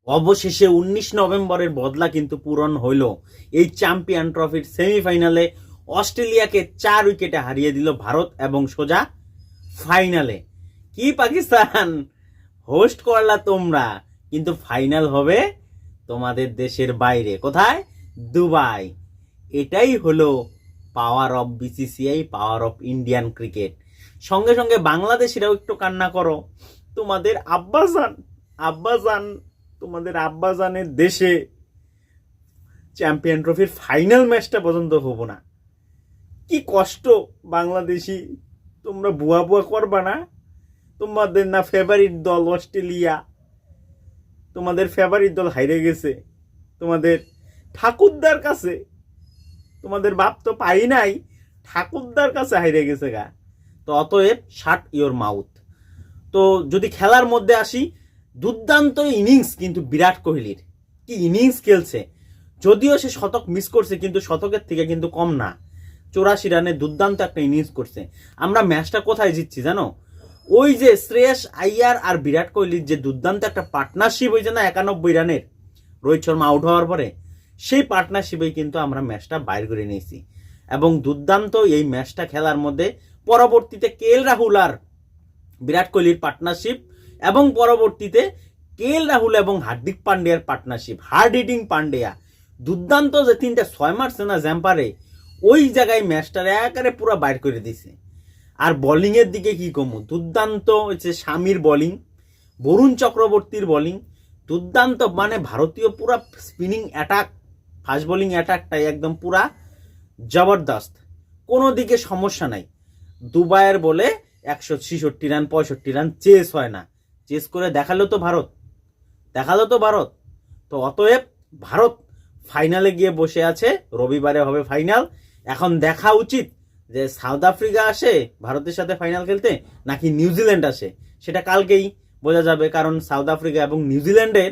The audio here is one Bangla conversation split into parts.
অবশেষে 19 নভেম্বরের বদলা কিন্তু পূরণ হইল। এই চ্যাম্পিয়ন ট্রফির সেমিফাইনালে অস্ট্রেলিয়াকে 4 উইকেটে হারিয়ে দিল ভারত এবং সোজা ফাইনালে। কি পাকিস্তান, হোস্ট করলা তোমরা, কিন্তু ফাইনাল হবে তোমাদের দেশের বাইরে। কোথায়? দুবাই। এটাই হলো power of BCCI, power of Indian cricket. সঙ্গে সঙ্গে বাংলাদেশিরাও একটু কান্না করো। তোমাদের আব্বাজান তোমাদের আব্বাজানের দেশে চ্যাম্পিয়ন ট্রফির ফাইনাল ম্যাচটা পর্যন্ত হবো না। কি কষ্ট বাংলাদেশি, তোমরা বুয়া করবা না? তোমাদের না ফেভারিট দল অস্ট্রেলিয়া, তোমাদের ফেভারিট দল হাইরে গেছে তোমাদের ঠাকুরদার কাছে। তোমাদের বাপ তো পাই নাই, ঠাকুরদার কাছে হাইরে গেছে গা। তো অতএব শাট ইওর মাউথ। তো যদি খেলার মধ্যে আসি, দুর্দান্ত ইনিংস কিন্তু বিরাট কোহলির। কি ইনিংস খেলছে! যদিও সে শতক মিস করছে, কিন্তু শতকের থেকে কিন্তু কম না। 84 রানে দুর্দান্ত একটা ইনিংস করছে। আমরা ম্যাচটা কোথায় জিতছি জানো? ওই যে শ্রেয়স আইয়ার আর বিরাট কোহলির যে দুর্দান্ত একটা পার্টনারশিপ হয়েছে না 91 রানের, রোহিত শর্মা আউট হওয়ার পরে, সেই পার্টনারশিপেই কিন্তু আমরা ম্যাচটা বাইর করে নিয়েছি। এবং দুর্দান্ত এই ম্যাচটা খেলার মধ্যে পরবর্তীতে কেএল রাহুল আর বিরাট কোহলির পার্টনারশিপ, এবং পরবর্তীতে কেএল রাহুল এবং হার্দিক পান্ডিয়ার পার্টনারশিপ, হার্ড হিটিং পান্ডিয়া দুর্দান্ত যে 3টা 6 মারছে না জ্যাম্পারে, ওই জায়গায় ম্যাচটার একেবারে পুরো বাইর করে দিছে। আর বোলিং এর দিকে কি কমু, দুর্দান্ত হচ্ছে শামির বোলিং, বরুণ চক্রবর্তীর বোলিং দুর্দান্ত। মানে ভারতীয় পুরা স্পিনিং অ্যাটাক, ফাস্ট বোলিং অ্যাটাকটাই একদম পুরা জবরদস্ত, কোনো দিকে সমস্যা নাই। দুবাইয়ের বলে 166 রান 65 রান চেস হয় না, চেস করে দেখালো তো ভারত। তো অতএব ভারত ফাইনালে গিয়ে বসে আছে। রবিবারে হবে ফাইনাল। এখন দেখা উচিত যে সাউথ আফ্রিকা আসে ভারতের সাথে ফাইনাল খেলতে নাকি নিউজিল্যান্ড আসে, সেটা কালকেই বোঝা যাবে। কারণ সাউথ আফ্রিকা এবং নিউজিল্যান্ডের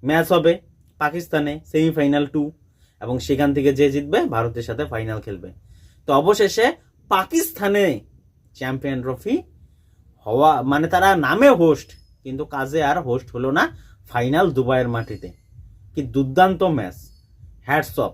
ম্যাচ হবে পাকিস্তানে, সেমিফাইনাল 2, এবং সেখান থেকে যে জিতবে ভারতের সাথে ফাইনাল খেলবে। তো অবশেষে পাকিস্তানে চ্যাম্পিয়ন ট্রফি হওয়া মানে তারা নামে হোস্ট, কিন্তু কাজে আর হোস্ট হলো না। ফাইনাল দুবাইয়ের মাটিতে। কি দুর্দান্ত ম্যাচ, হ্যাটস অফ।